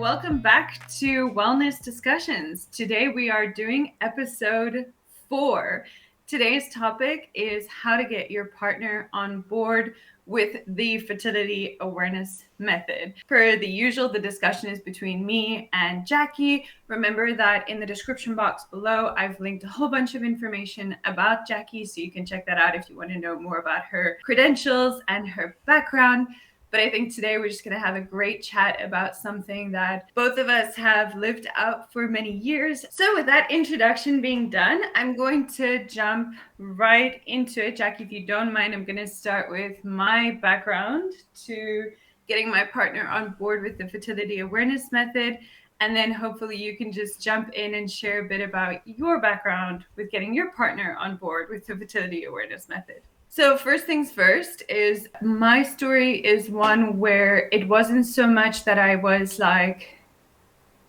welcome back to Wellness Discussions. Today we are doing episode 4. Today's topic is how to get your partner on board with the fertility awareness method. Per the usual, the discussion is between me and Jacqui. Remember that in the description box below, I've linked a whole bunch of information about Jacqui, so you can check that out if you want to know more about her credentials and her background. But I think today we're just going to have a great chat about something that both of us have lived out for many years. So with that introduction being done, I'm going to jump right into it. Jacqui, if you don't mind, I'm going to start with my background to getting my partner on board with the fertility awareness method. And then hopefully you can just jump in and share a bit about your background with getting your partner on board with the fertility awareness method. So first things first is my story is one where it wasn't so much that I was like,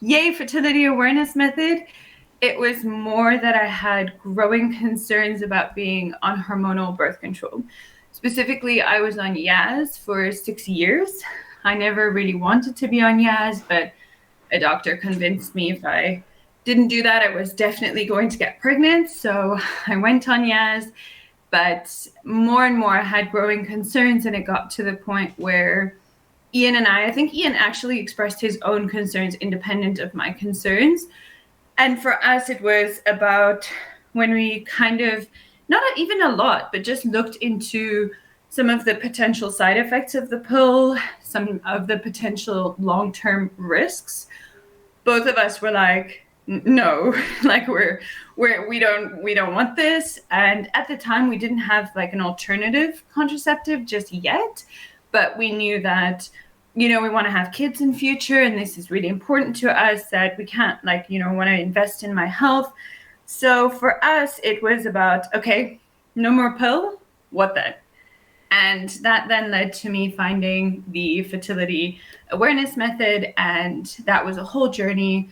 yay, fertility awareness method. It was more that I had growing concerns about being on hormonal birth control. Specifically, I was on IUDs for 6 years. I never really wanted to be on IUDs, but a doctor convinced me if I didn't do that, I was definitely going to get pregnant. So I went on IUDs. But more and more I had growing concerns, and it got to the point where I think Ian actually expressed his own concerns independent of my concerns. And for us, it was about when we kind of, not even a lot, but just looked into some of the potential side effects of the pill, some of the potential long-term risks. Both of us were like, no, like we don't want this. And at the time we didn't have like an alternative contraceptive just yet, but we knew that, we want to have kids in future, and this is really important to us, that we can't want to invest in my health. So for us, it was about, okay, no more pill, what then? And that then led to me finding the fertility awareness method, and that was a whole journey.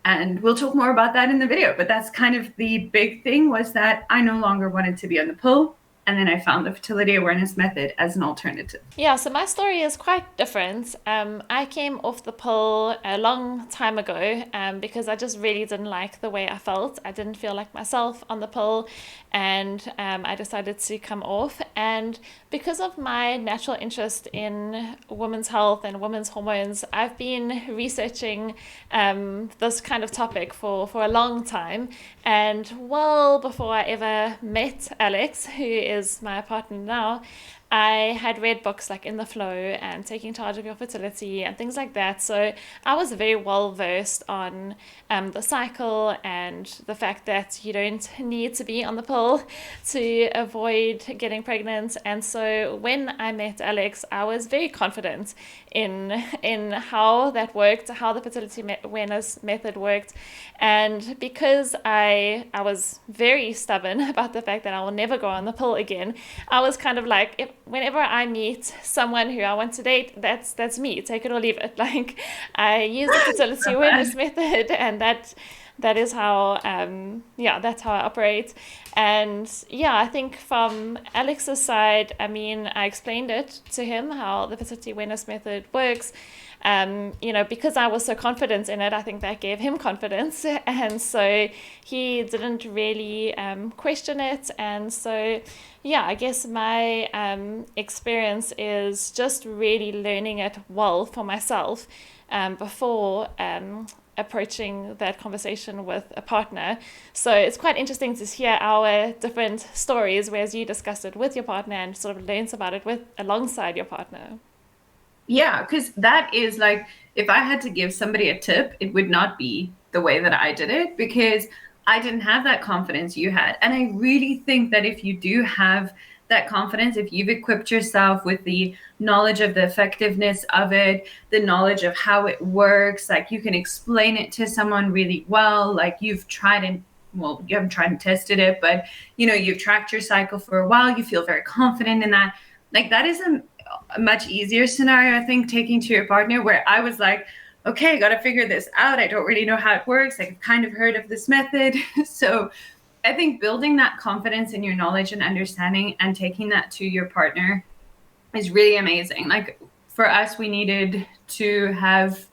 And we'll talk more about that in the video. But that's kind of the big thing, was that I no longer wanted to be on the pill. And then I found the fertility awareness method as an alternative. Yeah, so my story is quite different. I came off the pill a long time ago because I just really didn't like the way I felt. I didn't feel like myself on the pill, and I decided to come off. And because of my natural interest in women's health and women's hormones, I've been researching this kind of topic for a long time. And well before I ever met Alex, who is my partner now, I had read books like In the Flow and Taking Charge of Your Fertility and things like that. So I was very well versed on the cycle and the fact that you don't need to be on the pill to avoid getting pregnant. And so when I met Alex, I was very confident in how that worked, how the fertility awareness method worked. And because I was very stubborn about the fact that I will never go on the pill again, I was kind of like, whenever I meet someone who I want to date, that's me, take it or leave it. Like, I use the fertility awareness method, and that is how that's how I operate. And I think from Alex's side, I explained it to him how the fertility awareness method works. Because I was so confident in it, I think that gave him confidence, and so he didn't really question it. And so I guess my experience is just really learning it well for myself before approaching that conversation with a partner. So it's quite interesting to hear our different stories, whereas you discussed it with your partner and sort of learned about it alongside your partner. Yeah, because that is like, if I had to give somebody a tip, it would not be the way that I did it, because I didn't have that confidence you had. And I really think that if you do have that confidence, if you've equipped yourself with the knowledge of the effectiveness of it, the knowledge of how it works, like you can explain it to someone really well, like you've tried and you haven't tried and tested it, but you've tracked your cycle for a while, you feel very confident in that. Like, that is a much easier scenario, I think, taking to your partner, where I was like, okay, got to figure this out. I don't really know how it works. I've kind of heard of this method. So I think building that confidence in your knowledge and understanding and taking that to your partner is really amazing. Like, for us, we needed to have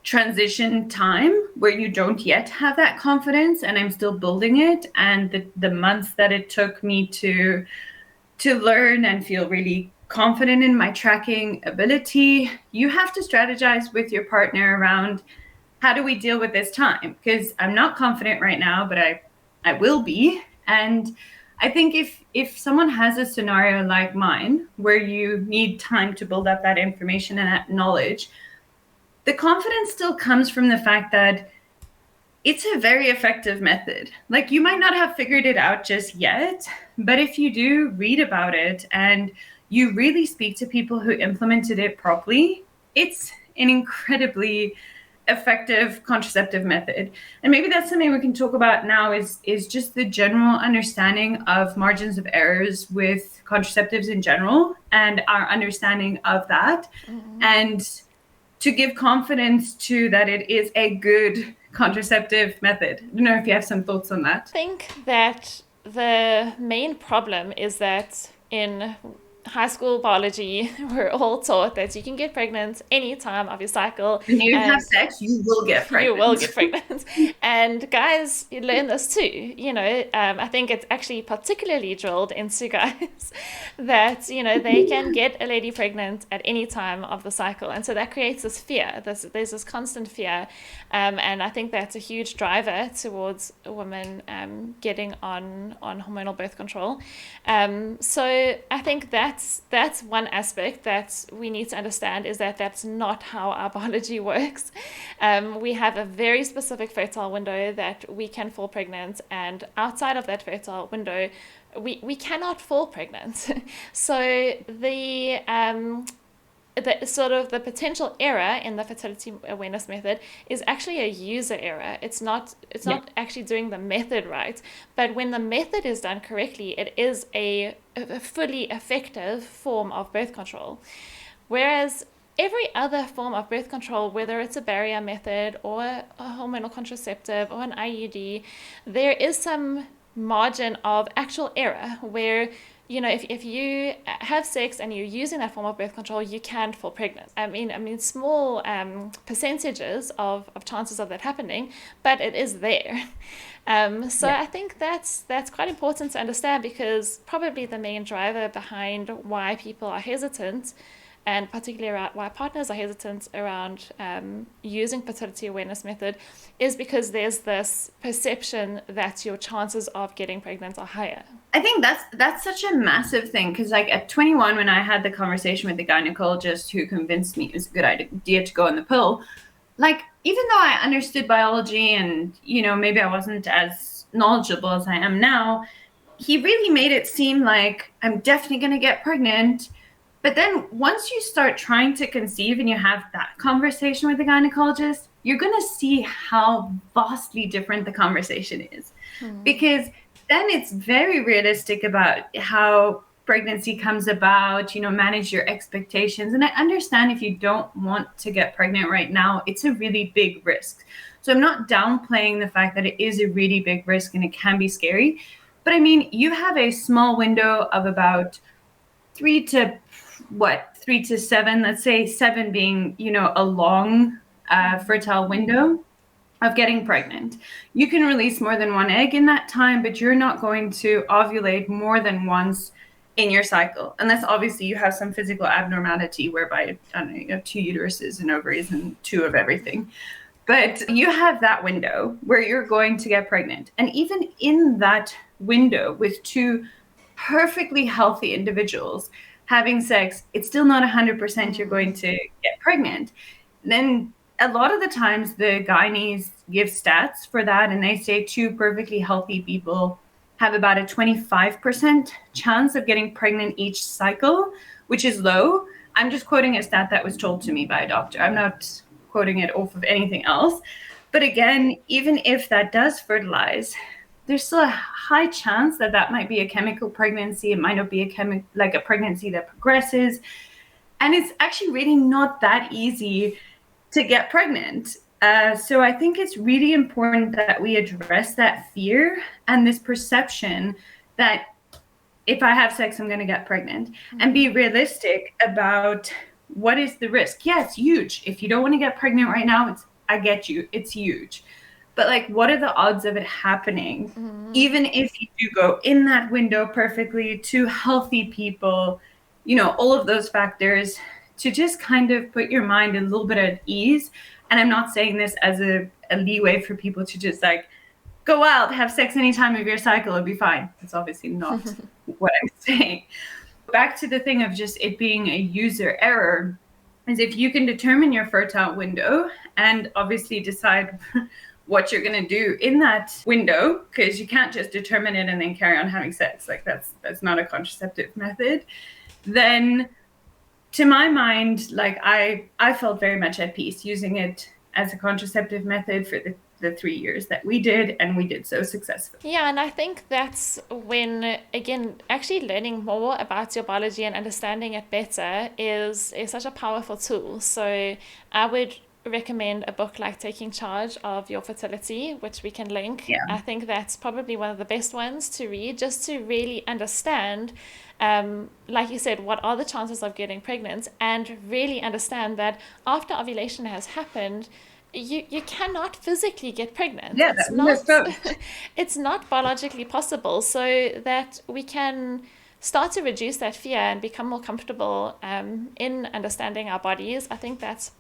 transition time where you don't yet have that confidence, and I'm still building it. And the months that it took me to learn and feel really confident in my tracking ability, you have to strategize with your partner around, how do we deal with this time? Because I'm not confident right now, but I will be. And I think if someone has a scenario like mine where you need time to build up that information and that knowledge, the confidence still comes from the fact that it's a very effective method. Like, you might not have figured it out just yet, but if you do read about it and you really speak to people who implemented it properly, it's an incredibly effective contraceptive method. And maybe that's something we can talk about now, is just the general understanding of margins of errors with contraceptives in general, and our understanding of that. And to give confidence to that it is a good contraceptive method. I don't know if you have some thoughts on that. I think that the main problem is that in high school biology, we're all taught that you can get pregnant any time of your cycle. When you and have sex, you will get pregnant. You will get pregnant. And guys, you learn this too. I think it's actually particularly drilled into guys that, they can get a lady pregnant at any time of the cycle. And so that creates this fear. There's this constant fear. And I think that's a huge driver towards women getting on hormonal birth control. So I think that's one aspect that we need to understand, is that that's not how our biology works. We have a very specific fertile window that we can fall pregnant, and outside of that fertile window, we cannot fall pregnant. So the sort of the potential error in the fertility awareness method is actually a user error. It's not actually doing the method right. But when the method is done correctly, it is a fully effective form of birth control. Whereas every other form of birth control, whether it's a barrier method or a hormonal contraceptive or an IUD, there is some margin of actual error where, if you have sex and you're using that form of birth control, you can fall pregnant. I mean, small percentages of chances of that happening, but it is there. I think that's quite important to understand, because probably the main driver behind why people are hesitant, and particularly why partners are hesitant around using fertility awareness method, is because there's this perception that your chances of getting pregnant are higher. I think that's such a massive thing, because like at 21, when I had the conversation with the gynecologist who convinced me it was a good idea to go on the pill, like, even though I understood biology and, maybe I wasn't as knowledgeable as I am now, he really made it seem like I'm definitely going to get pregnant. But then once you start trying to conceive and you have that conversation with the gynecologist, you're going to see how vastly different the conversation is. Because then it's very realistic about how pregnancy comes about, manage your expectations. And I understand if you don't want to get pregnant right now, it's a really big risk. So I'm not downplaying the fact that it is a really big risk and it can be scary. But I mean, you have a small window of about 3 to 7, let's say 7 being, a long fertile window of getting pregnant. You can release more than one egg in that time, but you're not going to ovulate more than once in your cycle, unless obviously you have some physical abnormality whereby, I don't know, you have 2 uteruses and ovaries and 2 of everything. But you have that window where you're going to get pregnant. And even in that window with 2 perfectly healthy individuals having sex, it's still not 100% you're going to get pregnant. Then a lot of the times the gynaes give stats for that, and they say 2 perfectly healthy people have about a 25% chance of getting pregnant each cycle, which is low. I'm just quoting a stat that was told to me by a doctor. I'm not quoting it off of anything else. But again, even if that does fertilize, there's still a high chance that that might be a chemical pregnancy. It might not be a pregnancy that progresses. And it's actually really not that easy to get pregnant. So I think it's really important that we address that fear and this perception that if I have sex, I'm going to get pregnant, and be realistic about what is the risk. Yeah, it's huge. If you don't want to get pregnant right now, it's I get you, it's huge. But like, what are the odds of it happening? Even if you do go in that window perfectly to healthy people, you know, all of those factors, to just kind of put your mind a little bit at ease. And I'm not saying this as a leeway for people to just like go out, have sex any time of your cycle, it'll be fine. That's obviously not what I'm saying. Back to the thing of just it being a user error, is if you can determine your fertile window and obviously decide what you're going to do in that window, because you can't just determine it and then carry on having sex. Like that's not a contraceptive method. Then to my mind, like I felt very much at peace using it as a contraceptive method for the 3 years that we did, and we did so successfully. Yeah, and I think that's when, again, actually learning more about your biology and understanding it better is such a powerful tool. So I would recommend a book like Taking Charge of Your Fertility, which we can link. Yeah. I think that's probably one of the best ones to read, just to really understand, like you said, what are the chances of getting pregnant, and really understand that after ovulation has happened, you cannot physically get pregnant. Yeah, It's that not it's not biologically possible. So that we can start to reduce that fear and become more comfortable in understanding our bodies. I think that's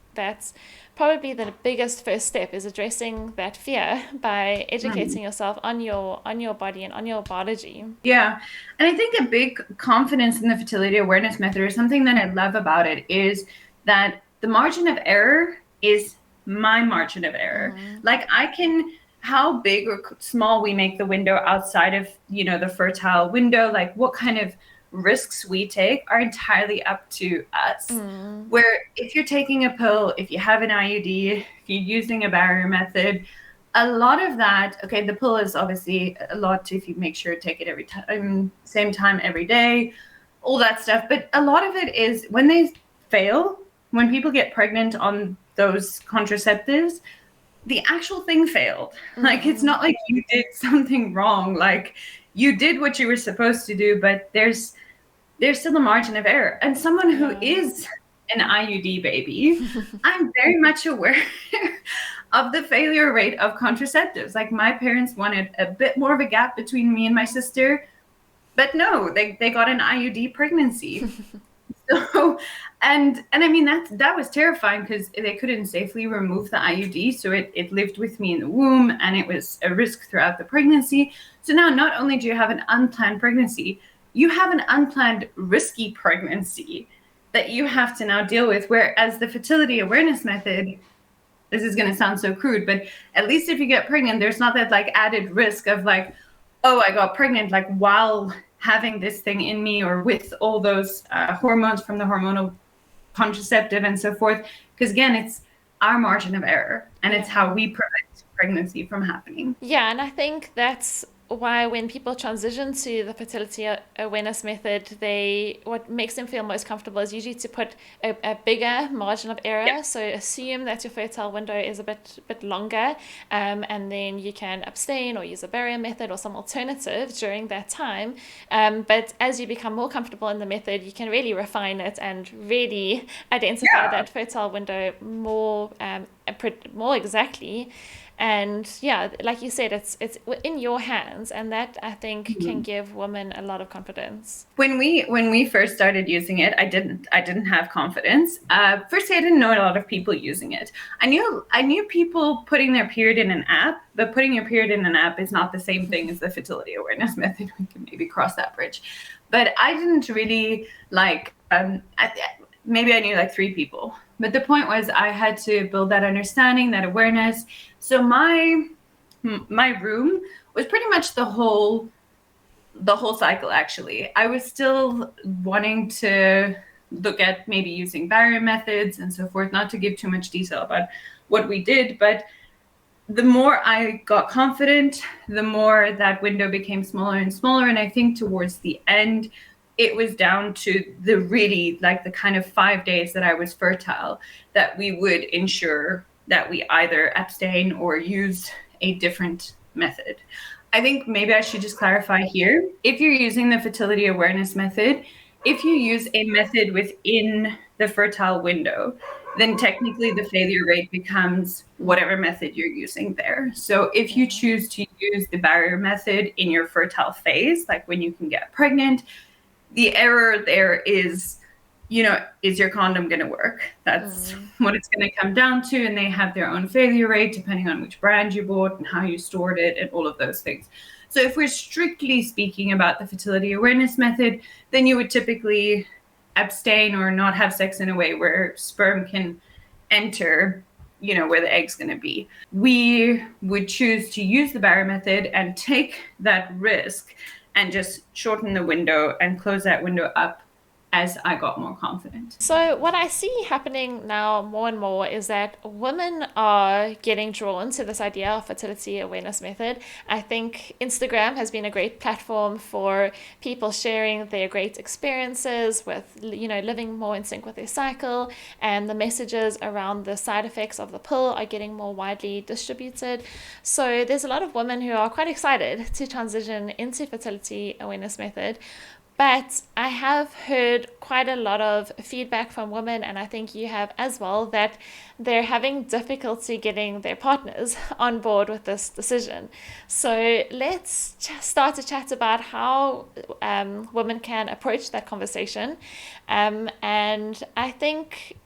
probably the biggest first step, is addressing that fear by educating yourself on your body and on your biology. Yeah. And I think a big confidence in the fertility awareness method, or something that I love about it, is that the margin of error is my margin of error. Like I can, how big or small we make the window outside of, you know, the fertile window, like what kind of risks we take are entirely up to us. Where if you're taking a pill, if you have an IUD, if you're using a barrier method, a lot of that, okay, the pill is obviously a lot if you make sure to take it every time, same time every day, all that stuff. But a lot of it is when they fail, when people get pregnant on those contraceptives, the actual thing failed. Like it's not like you did something wrong. Like you did what you were supposed to do, but there's still a margin of error. And someone who is an IUD baby, I'm very much aware of the failure rate of contraceptives. Like my parents wanted a bit more of a gap between me and my sister, but no, they got an IUD pregnancy. So, and I mean, that was terrifying because they couldn't safely remove the IUD. So it lived with me in the womb, and it was a risk throughout the pregnancy. So now not only do you have an unplanned pregnancy, you have an unplanned risky pregnancy that you have to now deal with. Whereas the fertility awareness method, this is going to sound so crude, but at least if you get pregnant, there's not that like added risk of like, oh, I got pregnant like while having this thing in me, or with all those hormones from the hormonal contraceptive and so forth. Because again, it's our margin of error, and it's how we prevent pregnancy from happening. Yeah, and I think that's why when people transition to the fertility awareness method, what makes them feel most comfortable is usually to put a bigger margin of error. Yeah. So assume that your fertile window is a bit longer, and then you can abstain or use a barrier method or some alternative during that time. But as you become more comfortable in the method, you can really refine it and really identify that fertile window more exactly. And yeah, like you said, it's in your hands, and that I think can give women a lot of confidence. When we first started using it, I didn't have confidence. Firstly, I didn't know a lot of people using it. I knew people putting their period in an app, but putting your period in an app is not the same thing as the fertility awareness method. We can maybe cross that bridge. But I didn't really like. Maybe I knew like 3 people. But the point was I had to build that understanding, that awareness. So my room was pretty much the whole cycle, actually. I was still wanting to look at maybe using barrier methods and so forth, not to give too much detail about what we did, but the more I got confident, the more that window became smaller and smaller. And I think towards the end, it was down to the really like the kind of 5 days that I was fertile that we would ensure that we either abstain or use a different method. I think maybe I should just clarify here. If you're using the fertility awareness method, if you use a method within the fertile window, then technically the failure rate becomes whatever method you're using there. So if you choose to use the barrier method in your fertile phase, like when you can get pregnant, the error there is, is your condom going to work? That's what it's going to come down to. And they have their own failure rate depending on which brand you bought and how you stored it and all of those things. So if we're strictly speaking about the fertility awareness method, then you would typically abstain or not have sex in a way where sperm can enter, where the egg's going to be. We would choose to use the barrier method and take that risk and just shorten the window and close that window up as I got more confident. So what I see happening now more and more is that women are getting drawn to this idea of fertility awareness method. I think Instagram has been a great platform for people sharing their great experiences with, living more in sync with their cycle, and the messages around the side effects of the pill are getting more widely distributed. So there's a lot of women who are quite excited to transition into fertility awareness method. But I have heard quite a lot of feedback from women, and I think you have as well, that they're having difficulty getting their partners on board with this decision. So let's start to chat about how women can approach that conversation. And I think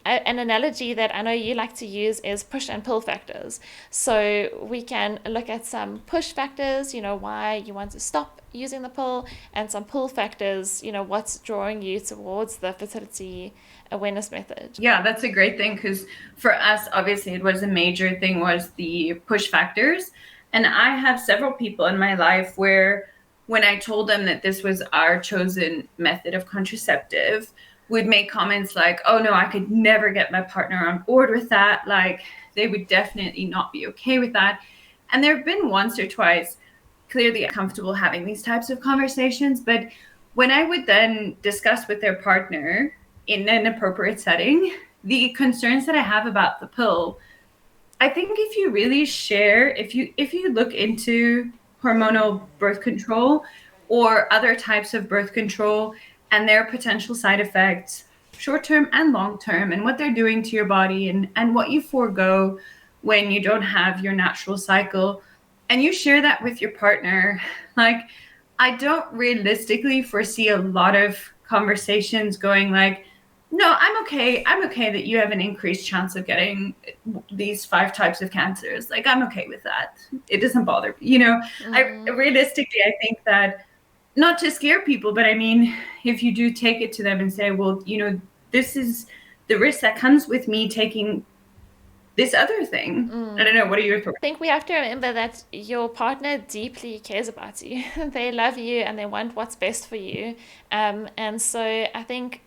an analogy that I know you like to use is push and pull factors. So we can look at some push factors, why you want to stop using the pill, and some pull factors, what's drawing you towards the fertility awareness method. Yeah, that's a great thing, because for us, obviously, it was a major thing was the push factors. And I have several people in my life where when I told them that this was our chosen method of contraceptive, would make comments like, oh no, I could never get my partner on board with that. Like, they would definitely not be okay with that. And there have been once or twice clearly comfortable having these types of conversations. But when I would then discuss with their partner in an appropriate setting, the concerns that I have about the pill, I think if you really share, if you look into hormonal birth control or other types of birth control, and their potential side effects, short-term and long-term, and what they're doing to your body, and what you forego when you don't have your natural cycle, and you share that with your partner, like, I don't realistically foresee a lot of conversations going like, no, I'm okay that you have an increased chance of getting these 5 types of cancers. Like, I'm okay with that. It doesn't bother me. Realistically, I think that, not to scare people, but I mean, if you do take it to them and say, well, this is the risk that comes with me taking this other thing. I don't know. What are your thoughts? I think we have to remember that your partner deeply cares about you. They love you and they want what's best for you. And so I think,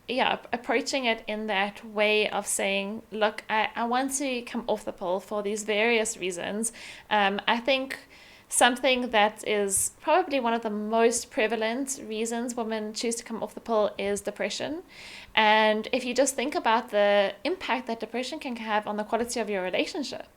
approaching it in that way of saying, look, I want to come off the pill for these various reasons. I think something that is probably one of the most prevalent reasons women choose to come off the pill is depression. And if you just think about the impact that depression can have on the quality of your relationship,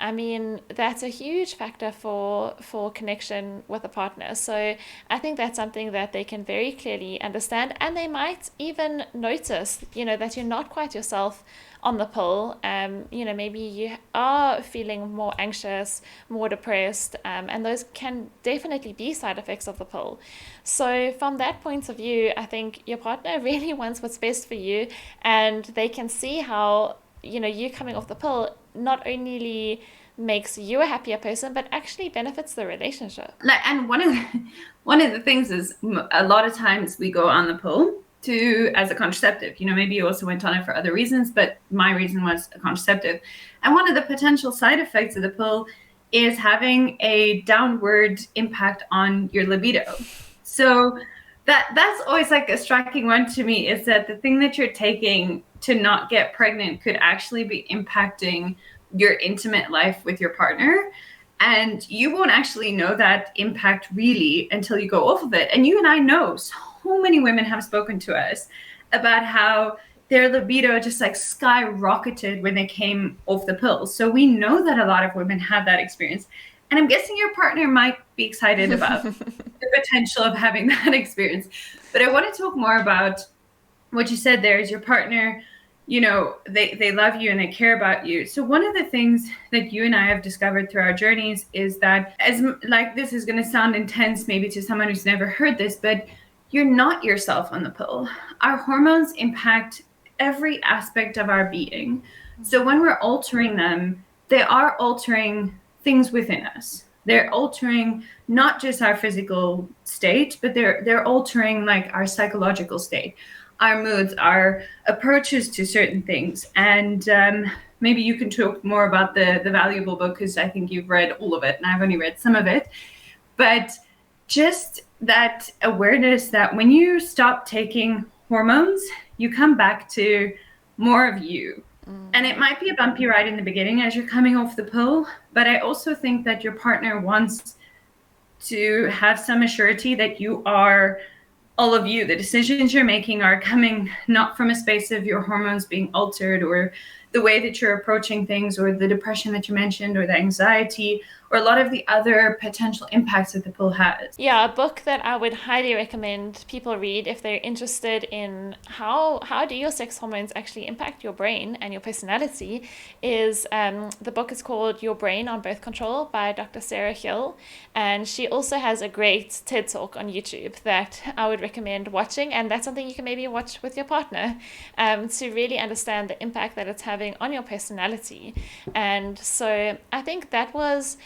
I mean, that's a huge factor for connection with a partner. So I think that's something that they can very clearly understand, and they might even notice, that you're not quite yourself on the pill. Maybe you are feeling more anxious, more depressed, and those can definitely be side effects of the pill. So from that point of view, I think your partner really wants what's best for you, and they can see how, you coming off the pill not only makes you a happier person, but actually benefits the relationship. And one of the things is, a lot of times we go on the pill as a contraceptive. Maybe you also went on it for other reasons, but my reason was a contraceptive. And one of the potential side effects of the pill is having a downward impact on your libido. So that's always like a striking one to me, is that the thing that you're taking to not get pregnant could actually be impacting your intimate life with your partner. And you won't actually know that impact really until you go off of it. And you and I know so many women have spoken to us about how their libido just like skyrocketed when they came off the pills. So we know that a lot of women have that experience. And I'm guessing your partner might be excited about the potential of having that experience. But I want to talk more about what you said there, is your partner they love you and they care about you. So one of the things that you and I have discovered through our journeys is that, as like, this is going to sound intense maybe to someone who's never heard this, but you're not yourself on the pill. Our hormones impact every aspect of our being. So when we're altering them, they are altering things within us. They're altering not just our physical state, but they're altering like our psychological state, our moods, our approaches to certain things. And maybe you can talk more about the valuable book, because I think you've read all of it and I've only read some of it. But just that awareness that when you stop taking hormones, you come back to more of you. And it might be a bumpy ride in the beginning as you're coming off the pill, but I also think that your partner wants to have some assurity that you are all of you. The decisions you're making are coming not from a space of your hormones being altered, or the way that you're approaching things, or the depression that you mentioned, or the anxiety, or a lot of the other potential impacts that the pill has. Yeah, a book that I would highly recommend people read if they're interested in how do your sex hormones actually impact your brain and your personality is the book is called Your Brain on Birth Control by Dr. Sarah Hill, and she also has a great TED Talk on YouTube that I would recommend watching, and that's something you can maybe watch with your partner to really understand the impact that it's having on your personality. And so I think that was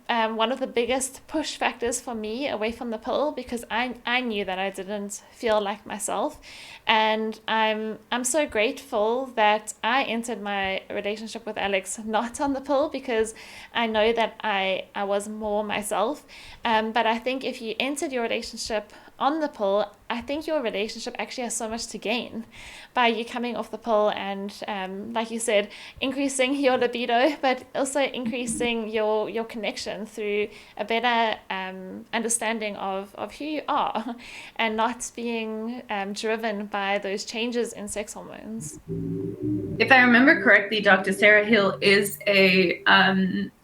one of the biggest push factors for me away from the pill, because I knew that I didn't feel like myself, and I'm so grateful that I entered my relationship with Alex not on the pill, because I know that I was more myself. But I think if you entered your relationship on the pill, I think your relationship actually has so much to gain by you coming off the pill and, like you said, increasing your libido, but also increasing your connection through a better understanding of who you are, and not being driven by those changes in sex hormones. If I remember correctly, Dr. Sarah Hill is a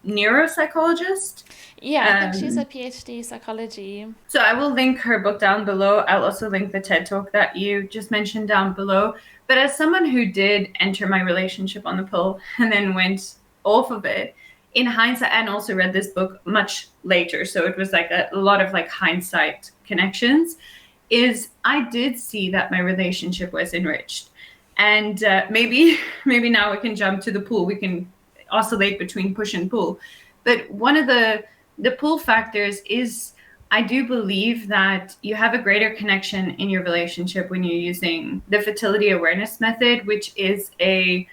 neuropsychologist. Yeah, I think she's a PhD psychology. So I will link her book down below. I'll also link the TED Talk that you just mentioned down below. But as someone who did enter my relationship on the pill and then went off of it, in hindsight, and also read this book much later, so it was like a lot of like hindsight connections, is I did see that my relationship was enriched. And maybe now we can jump to the pull. We can oscillate between push and pull. But one of the pull factors is, I do believe that you have a greater connection in your relationship when you're using the fertility awareness method, which is an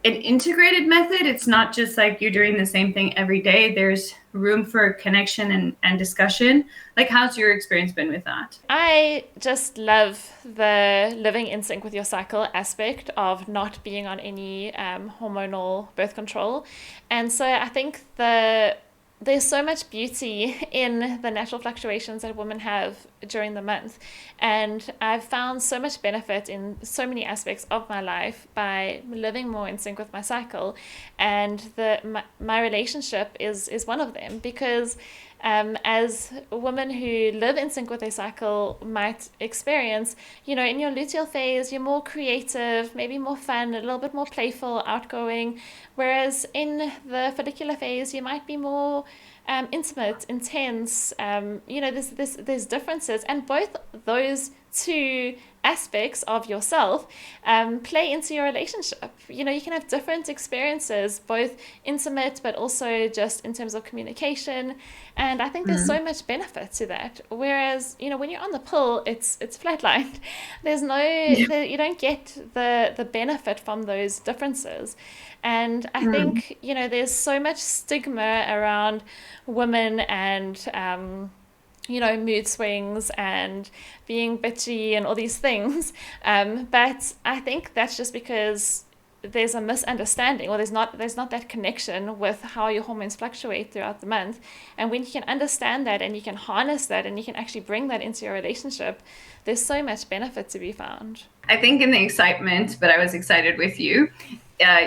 integrated method. It's not just like you're doing the same thing every day. There's room for connection and discussion. Like, how's your experience been with that? I just love the living in sync with your cycle aspect of not being on any hormonal birth control. And so I think there's so much beauty in the natural fluctuations that women have during the month. And I've found so much benefit in so many aspects of my life by living more in sync with my cycle. And my relationship is one of them, because as women who live in sync with their cycle might experience, in your luteal phase, you're more creative, maybe more fun, a little bit more playful, outgoing, whereas in the follicular phase, you might be more intimate, intense. There's differences, and both those two aspects of yourself play into your relationship. You can have different experiences, both intimate but also just in terms of communication, and I think there's so much benefit to that. Whereas when you're on the pill, it's flatlined. There's you don't get the benefit from those differences. And I think there's so much stigma around women and mood swings and being bitchy and all these things. But I think that's just because there's a misunderstanding, or there's not that connection with how your hormones fluctuate throughout the month. And when you can understand that and you can harness that and you can actually bring that into your relationship, there's so much benefit to be found. I think in the excitement, but I was excited with you,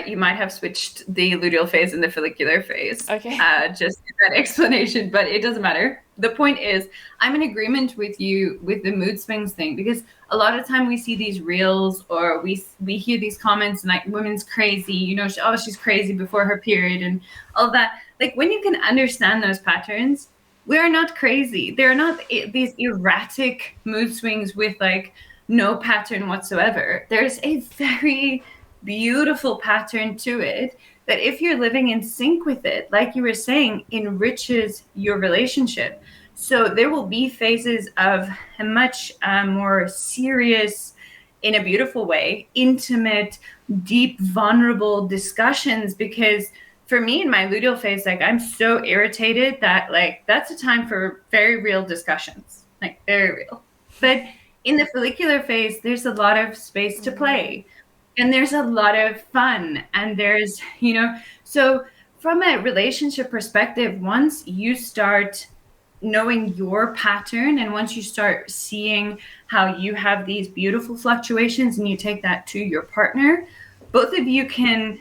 you might have switched the luteal phase and the follicular phase. Okay. Just that explanation, but it doesn't matter. the point is, I'm in agreement with you with the mood swings thing, because a lot of time we see these reels, or we hear these comments like women's crazy, you know, she's crazy before her period and all that. Like, when you can understand those patterns, we are not crazy. They're not these erratic mood swings with like no pattern whatsoever. There's a very beautiful pattern to it that, if you're living in sync with it, like you were saying, enriches your relationship. So there will be phases of a much more serious, in a beautiful way, intimate, deep, vulnerable discussions. Because for me, in my luteal phase, like, I'm so irritated that, like, that's a time for very real discussions, like very real. But in the follicular phase, there's a lot of space to play, and there's a lot of fun, and there's, you know, so from a relationship perspective, once you start knowing your pattern, and once you start seeing how you have these beautiful fluctuations and you take that to your partner, both of you can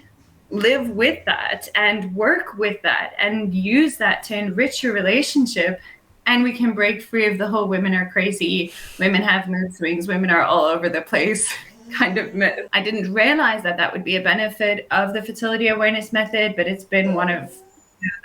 live with that and work with that and use that to enrich your relationship. And we can break free of the whole women are crazy, women have mood swings, women are all over the place kind of myth. I didn't realize that that would be a benefit of the fertility awareness method, but it's been one of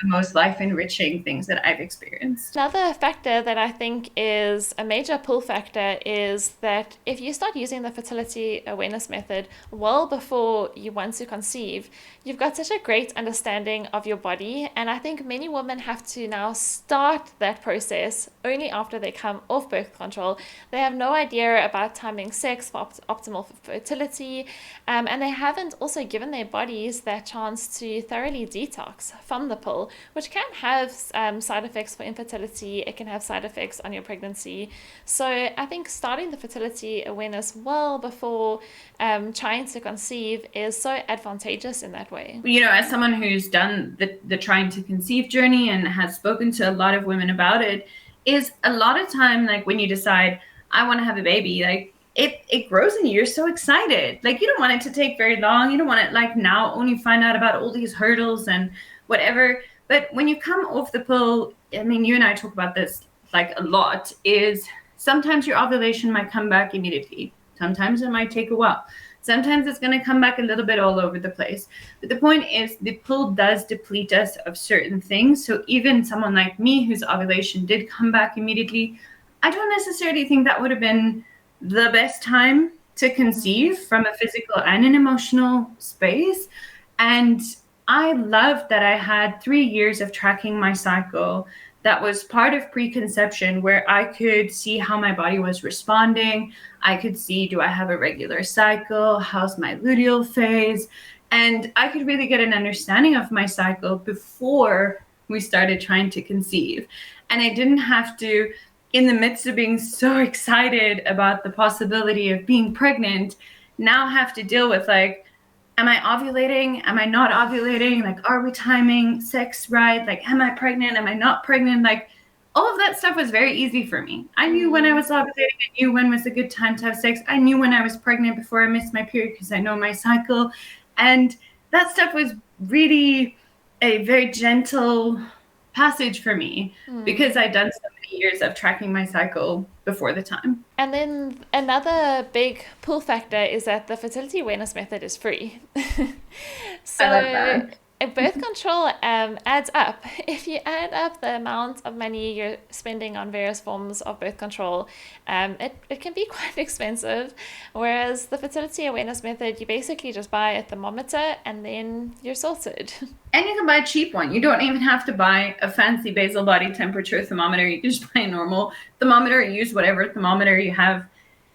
the most life enriching things that I've experienced. Another factor that I think is a major pull factor is that if you start using the fertility awareness method well before you want to conceive, you've got such a great understanding of your body. And I think many women have to now start that process only after they come off birth control. They have no idea about timing sex for optimal fertility, and they haven't also given their bodies that chance to thoroughly detox from the pill, which can have side effects for infertility. It can have side effects on your pregnancy. So I think starting the fertility awareness well before trying to conceive is so advantageous in that way. You know, as someone who's done the trying to conceive journey and has spoken to a lot of women about it, is a lot of time, like, when you decide, I want to have a baby, like, it grows in you. You're so excited. Like, you don't want it to take very long. You don't want it, like, now only find out about all these hurdles and whatever. But when you come off the pill, I mean, you and I talk about this like a lot, is sometimes your ovulation might come back immediately. Sometimes it might take a while. Sometimes it's going to come back a little bit all over the place. But the point is, the pill does deplete us of certain things. So even someone like me, whose ovulation did come back immediately, I don't necessarily think that would have been the best time to conceive from a physical and an emotional space. And I loved that I had 3 years of tracking my cycle. That was part of preconception, where I could see how my body was responding. I could see, do I have a regular cycle? How's my luteal phase? And I could really get an understanding of my cycle before we started trying to conceive. And I didn't have to, in the midst of being so excited about the possibility of being pregnant, now have to deal with, like, am I ovulating? Am I not ovulating? Like, are we timing sex right? Like, am I pregnant? Am I not pregnant? Like, all of that stuff was very easy for me. I knew when I was ovulating. I knew when was a good time to have sex. I knew when I was pregnant before I missed my period, because I know my cycle. And that stuff was really a very gentle passage for me, because I'd done so many years of tracking my cycle before the time. And then another big pull factor is that the fertility awareness method is free. I love So that. birth control adds up. If you add up the amount of money you're spending on various forms of birth control, it can be quite expensive. Whereas the fertility awareness method, you basically just buy a thermometer and then you're sorted. And you can buy a cheap one. You don't even have to buy a fancy basal body temperature thermometer. You can just buy a normal thermometer. Use whatever thermometer you have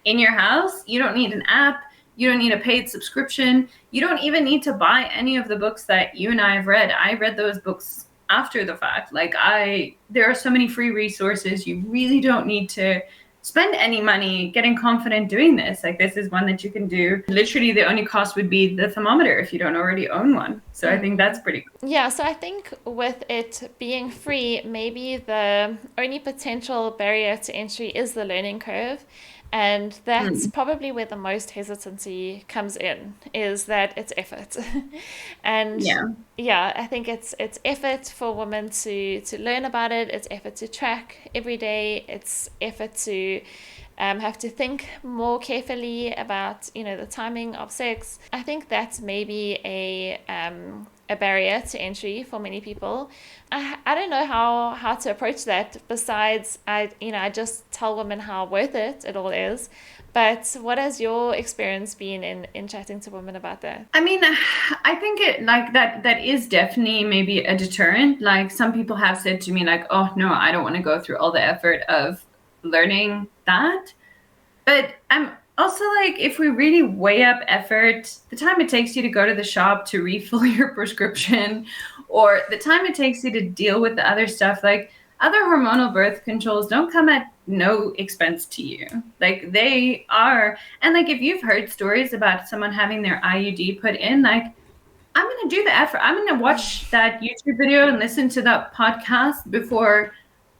in your house. You don't need an app. You don't need a paid subscription. You don't even need to buy any of the books that you and I have read. I read those books after the fact. Like, there are so many free resources. You really don't need to spend any money getting confident doing this. Like, this is one that you can do. Literally, the only cost would be the thermometer if you don't already own one. So I think that's pretty cool. Yeah, so I think with it being free, maybe the only potential barrier to entry is the learning curve. And that's Mm. probably where the most hesitancy comes in, is that it's effort. And Yeah. yeah, I think it's effort for women to learn about it. It's effort to track every day. It's effort to have to think more carefully about, you know, the timing of sex. I think that's maybe a barrier to entry for many people. I don't know how to approach that, besides I just tell women how worth it all is. But what has your experience been in chatting to women about that? I mean, I think it like that is definitely maybe a deterrent. Like some people have said to me like, "Oh, no, I don't want to go through all the effort of learning that." But I'm also like, if we really weigh up effort, the time it takes you to go to the shop to refill your prescription, or the time it takes you to deal with the other stuff, like other hormonal birth controls don't come at no expense to you. Like they are, and like if you've heard stories about someone having their IUD put in, like I'm going to do the effort. I'm going to watch that YouTube video and listen to that podcast before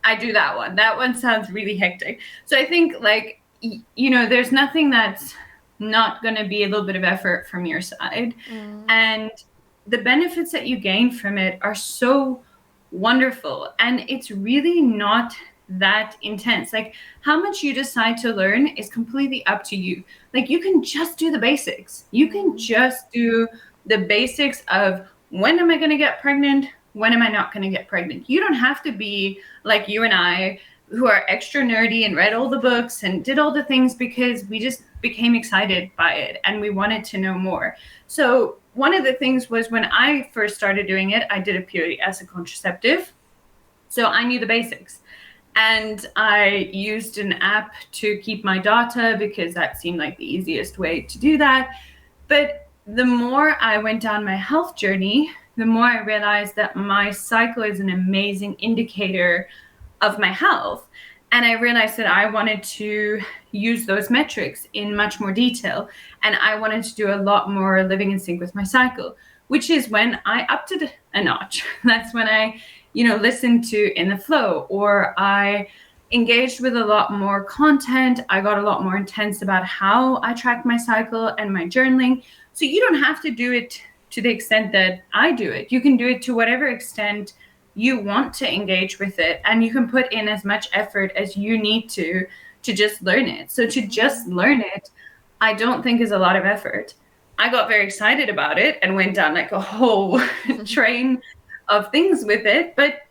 I do that one. That one sounds really hectic. So I think like, there's nothing that's not going to be a little bit of effort from your side. And the benefits that you gain from it are so wonderful. And it's really not that intense. Like how much you decide to learn is completely up to you. Like you can just do the basics. You can just do the basics of when am I going to get pregnant? When am I not going to get pregnant? You don't have to be like you and I, who are extra nerdy and read all the books and did all the things because we just became excited by it and we wanted to know more. So one of the things was when I first started doing it, I did it purely as a contraceptive. So I knew the basics. And I used an app to keep my data because that seemed like the easiest way to do that. But the more I went down my health journey, the more I realized that my cycle is an amazing indicator of my health. And I realized that I wanted to use those metrics in much more detail. And I wanted to do a lot more living in sync with my cycle, which is when I upped it a notch. That's when I, listened to In the Flow, or I engaged with a lot more content. I got a lot more intense about how I track my cycle and my journaling. So you don't have to do it to the extent that I do it. You can do it to whatever extent you want to engage with it, and you can put in as much effort as you need to just learn it. So to just learn it, I don't think is a lot of effort. I got very excited about it and went down like a whole train of things with it, but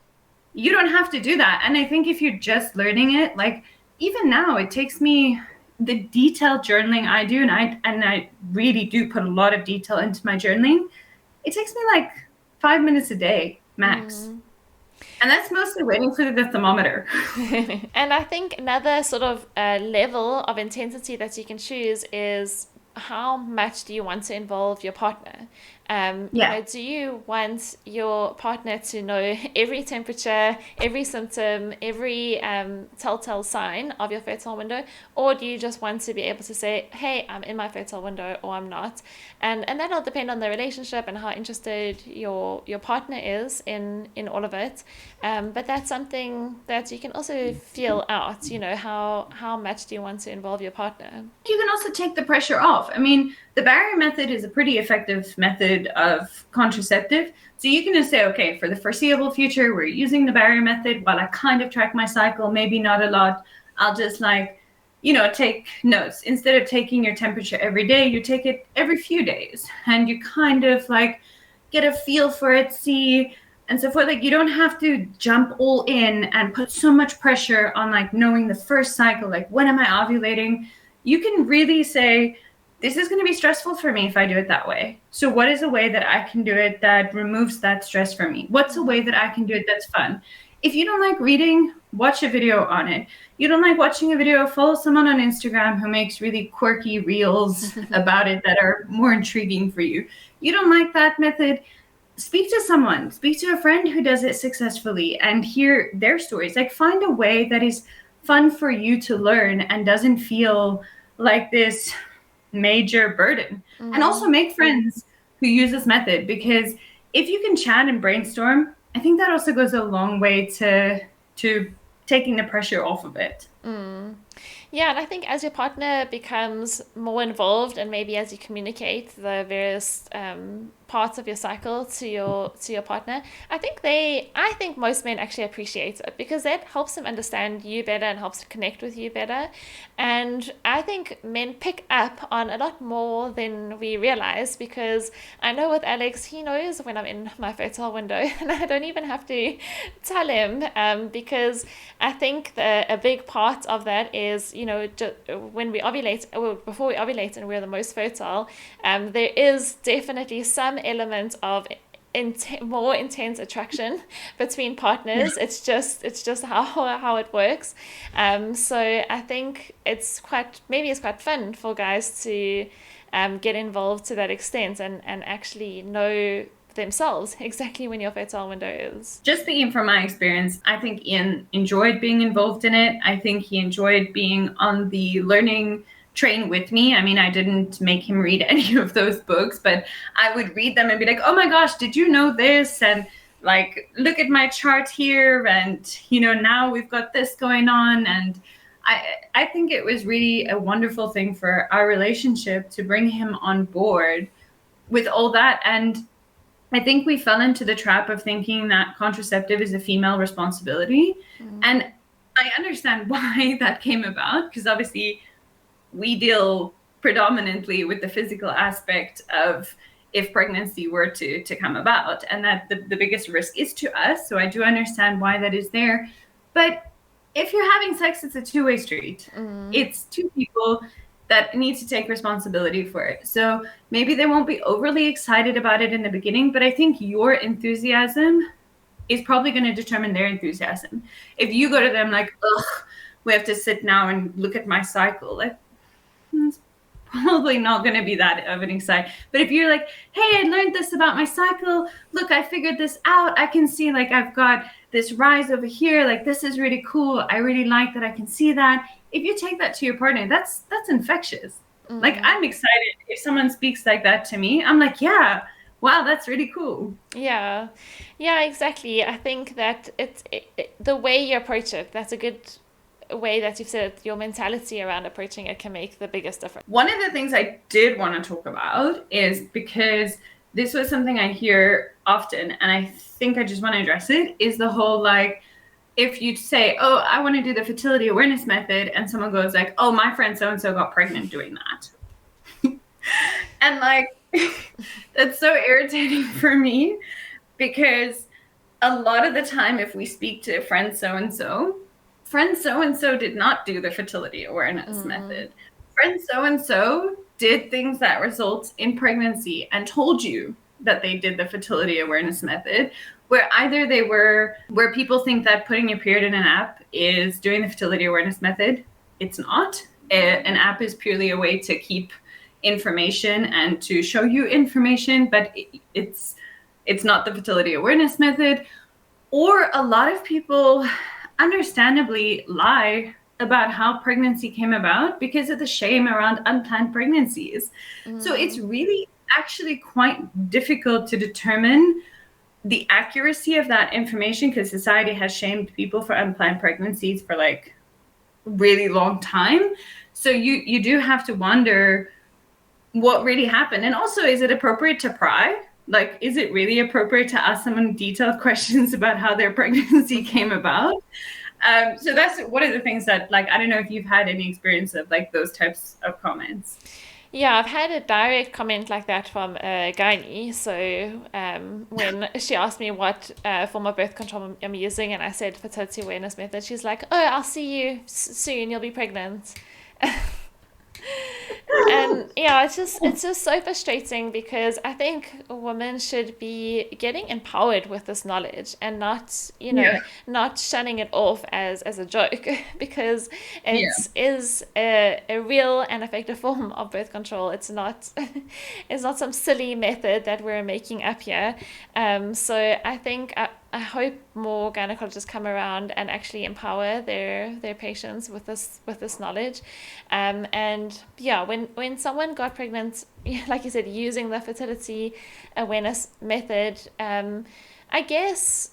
you don't have to do that. And I think if you're just learning it, like even now, it takes me the detailed journaling I do, and I really do put a lot of detail into my journaling. It takes me like 5 minutes a day max. And that's mostly waiting for the thermometer. And I think another sort of level of intensity that you can choose is, how much do you want to involve your partner? Yeah. Do you want your partner to know every temperature, every symptom, every telltale sign of your fertile window? Or do you just want to be able to say, hey, I'm in my fertile window, or I'm not? And that'll depend on the relationship and how interested your partner is in all of it. But that's something that you can also feel out, how much do you want to involve your partner? You can also take the pressure off. I mean, the barrier method is a pretty effective method of contraceptive. So you can just say, okay, for the foreseeable future, we're using the barrier method while I kind of track my cycle, maybe not a lot. I'll just take notes. Instead of taking your temperature every day, you take it every few days, and you kind of like get a feel for it, see, and so forth. Like you don't have to jump all in and put so much pressure on like knowing the first cycle, like when am I ovulating? You can really say, this is going to be stressful for me if I do it that way. So what is a way that I can do it that removes that stress from me? What's a way that I can do it that's fun? If you don't like reading, watch a video on it. You don't like watching a video, follow someone on Instagram who makes really quirky reels about it that are more intriguing for you. You don't like that method, speak to someone, speak to a friend who does it successfully and hear their stories. Like find a way that is fun for you to learn and doesn't feel like this major burden. And also make friends who use this method, because if you can chat and brainstorm, I think that also goes a long way to taking the pressure off of it. Yeah, and I think as your partner becomes more involved, and maybe as you communicate the various parts of your cycle to your partner, I think most men actually appreciate it because that helps them understand you better and helps to connect with you better. And I think men pick up on a lot more than we realize because I know with Alex, he knows when I'm in my fertile window, and I don't even have to tell him because I think a big part of that is, when we ovulate, or before we ovulate and we're the most fertile, there is definitely some element of more intense attraction between partners. It's just how it works. So I think it's quite fun for guys to get involved to that extent and actually know themselves exactly when your fertile window is. Just speaking from my experience, I think Ian enjoyed being involved in it. I think he enjoyed being on the learning train with me. I mean, I didn't make him read any of those books, but I would read them and be like, oh my gosh, did you know this? And like, look at my chart here. And, now we've got this going on. And I think it was really a wonderful thing for our relationship to bring him on board with all that. And I think we fell into the trap of thinking that contraceptive is a female responsibility. And I understand why that came about, because obviously we deal predominantly with the physical aspect of if pregnancy were to come about, and that the biggest risk is to us. So I do understand why that is there. But if you're having sex, it's a two-way street. It's two people that need to take responsibility for it. So maybe they won't be overly excited about it in the beginning, but I think your enthusiasm is probably going to determine their enthusiasm. If you go to them like, ugh, we have to sit now and look at my cycle, like, it's probably not going to be that of an excite. But if you're like, hey, I learned this about my cycle. Look, I figured this out. I can see like I've got this rise over here. Like, this is really cool. I really like that I can see that. If you take that to your partner, that's infectious. Like, I'm excited if someone speaks like that to me. I'm like, yeah, wow, that's really cool. Yeah, yeah, exactly. I think that the way you approach it, that's a good way that you've said it, your mentality around approaching it can make the biggest difference. One of the things I did want to talk about is because this was something I hear often, and I think I just want to address it, is the whole like, if you say, oh, I want to do the fertility awareness method, and someone goes like, oh, my friend so-and-so got pregnant doing that. And like, that's so irritating for me because a lot of the time, if we speak to friend so-and-so did not do the fertility awareness method. Friend so-and-so did things that result in pregnancy and told you that they did the fertility awareness method, where either where people think that putting your period in an app is doing the fertility awareness method. It's not. An app is purely a way to keep information and to show you information, but it's not the fertility awareness method. Or a lot of people understandably lie about how pregnancy came about because of the shame around unplanned pregnancies. So it's really actually quite difficult to determine the accuracy of that information because society has shamed people for unplanned pregnancies for like a really long time. So you do have to wonder what really happened. And also, is it appropriate to pry? Like, is it really appropriate to ask someone detailed questions about how their pregnancy came about? So that's one of the things that, like, I don't know if you've had any experience of like those types of comments. Yeah, I've had a direct comment like that from a gynae. So when she asked me what form of birth control I'm using, and I said fertility awareness method, she's like, "Oh, I'll see you soon. You'll be pregnant." And yeah, it's just so frustrating because I think women should be getting empowered with this knowledge and not, Yeah. not shunning it off as a joke because Yeah. a real and effective form of birth control. It's not it's not some silly method that we're making up here. So I think I hope more gynecologists come around and actually empower their patients with this knowledge. And yeah, when someone got pregnant, like you said, using the fertility awareness method, I guess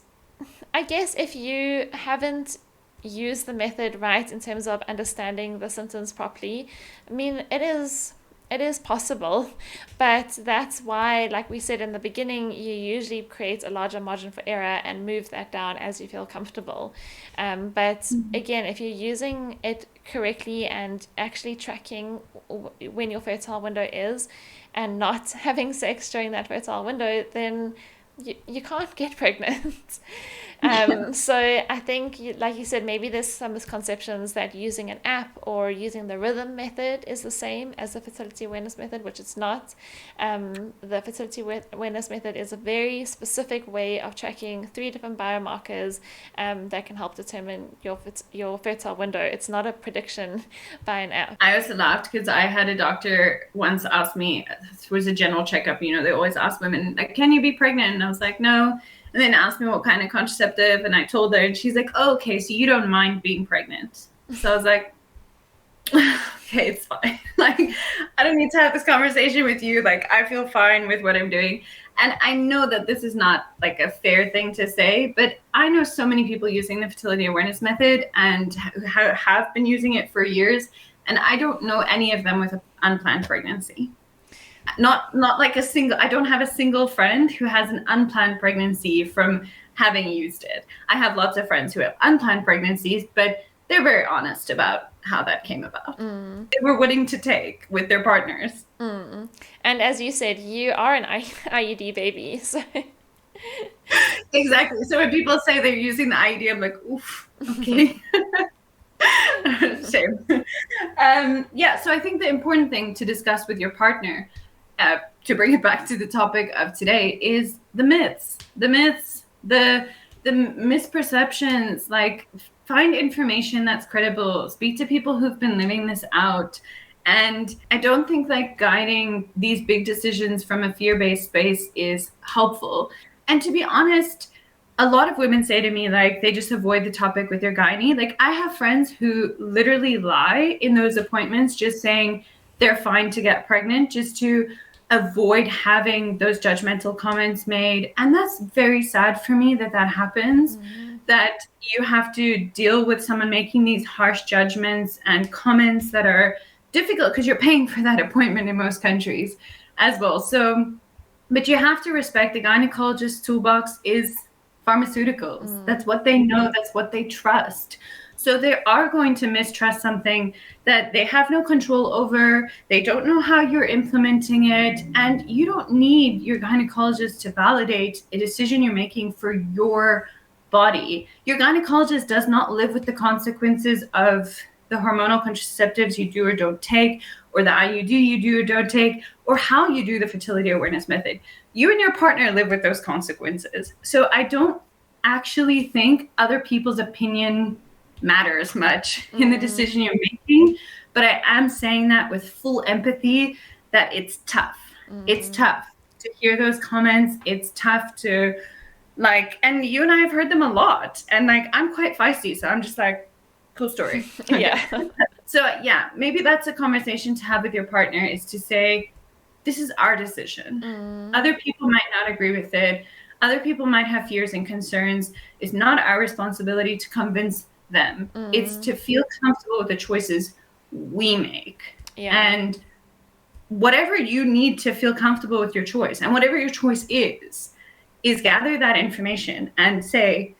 if you haven't use the method right in terms of understanding the symptoms properly, I mean, it is possible, but that's why, like we said in the beginning, you usually create a larger margin for error and move that down as you feel comfortable. But again, if you're using it correctly and actually tracking when your fertile window is and not having sex during that fertile window, then you can't get pregnant. So I think, like you said, maybe there's some misconceptions that using an app or using the rhythm method is the same as the fertility awareness method, which it's not. The fertility awareness method is a very specific way of tracking 3 different biomarkers that can help determine your fertile window. It's not a prediction by an app. I also laughed because I had a doctor once ask me, it was a general checkup, you know, they always ask women, like, can you be pregnant? And I was like, no. And then asked me what kind of contraceptive, and I told her, and she's like, oh, okay, so you don't mind being pregnant. So I was like, okay, it's fine. Like, I don't need to have this conversation with you. Like, I feel fine with what I'm doing. And I know that this is not like a fair thing to say, but I know so many people using the fertility awareness method and have been using it for years. And I don't know any of them with an unplanned pregnancy. Not like I don't have a single friend who has an unplanned pregnancy from having used it. I have lots of friends who have unplanned pregnancies, but they're very honest about how that came about. They were willing to take with their partners. And as you said, you are an IUD baby, so Exactly. So when people say they're using the IUD, I'm like, oof, okay. Shame. Yeah, so I think the important thing to discuss with your partner, to bring it back to the topic of today, is the myths, the misperceptions. Like, find information that's credible, speak to people who've been living this out. And I don't think like guiding these big decisions from a fear-based space is helpful. And to be honest, a lot of women say to me, like, they just avoid the topic with their gynae. Like, I have friends who literally lie in those appointments, just saying they're fine to get pregnant, just to avoid having those judgmental comments made. And that's very sad for me that happens, that you have to deal with someone making these harsh judgments and comments that are difficult because you're paying for that appointment in most countries as well. So, but you have to respect the gynecologist's toolbox is pharmaceuticals. That's what they know. That's what they trust. So they are going to mistrust something that they have no control over. They don't know how you're implementing it. And you don't need your gynecologist to validate a decision you're making for your body. Your gynecologist does not live with the consequences of the hormonal contraceptives you do or don't take, or the IUD you do or don't take, or how you do the fertility awareness method. You and your partner live with those consequences. So I don't actually think other people's opinion matters much in the decision you're making. But I am saying that with full empathy, that it's tough. It's tough to hear those comments. It's tough to, like, and you and I have heard them a lot. And like, I'm quite feisty, so I'm just like, cool story. Yeah. So yeah, maybe that's a conversation to have with your partner, is to say, this is our decision. Other people might not agree with it. Other people might have fears and concerns. It's not our responsibility to convince them. It's to feel comfortable with the choices we make. Yeah. And whatever you need to feel comfortable with your choice, and whatever your choice is gather that information and say,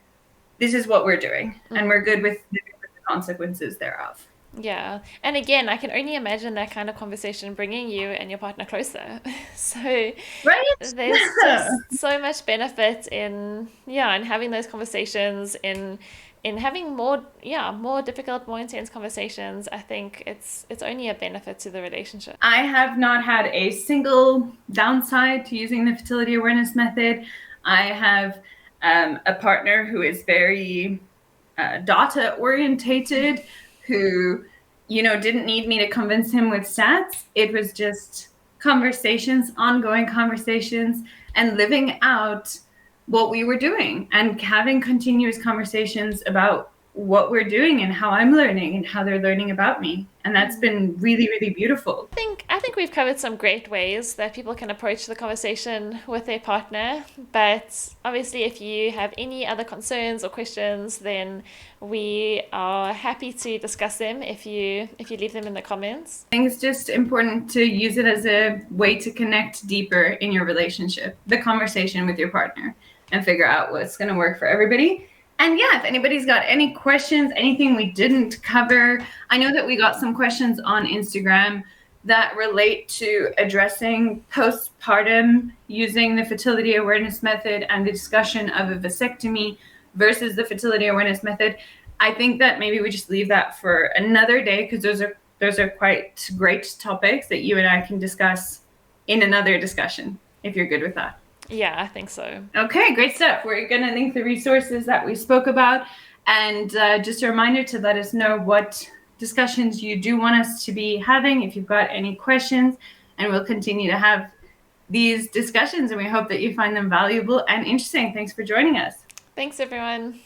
this is what we're doing, and we're good with the consequences thereof. Yeah. And again, I can only imagine that kind of conversation bringing you and your partner closer. So Right? there's just so much benefit in having those conversations, in having more difficult, more intense conversations. I think it's only a benefit to the relationship. I have not had a single downside to using the fertility awareness method. I have a partner who is very data orientated, who, didn't need me to convince him with stats. It was just conversations, ongoing conversations, and living out what we were doing and having continuous conversations about what we're doing and how I'm learning and how they're learning about me. And that's been really, really beautiful. I think we've covered some great ways that people can approach the conversation with their partner. But obviously, if you have any other concerns or questions, then we are happy to discuss them if you leave them in the comments. I think it's just important to use it as a way to connect deeper in your relationship, the conversation with your partner, and figure out what's going to work for everybody. And yeah, if anybody's got any questions, anything we didn't cover, I know that we got some questions on Instagram that relate to addressing postpartum using the fertility awareness method and the discussion of a vasectomy versus the fertility awareness method. I think that maybe we just leave that for another day, because those are quite great topics that you and I can discuss in another discussion, if you're good with that. Yeah, I think so. Okay, great stuff. We're going to link the resources that we spoke about. And just a reminder to let us know what discussions you do want us to be having, if you've got any questions. And we'll continue to have these discussions. And we hope that you find them valuable and interesting. Thanks for joining us. Thanks, everyone.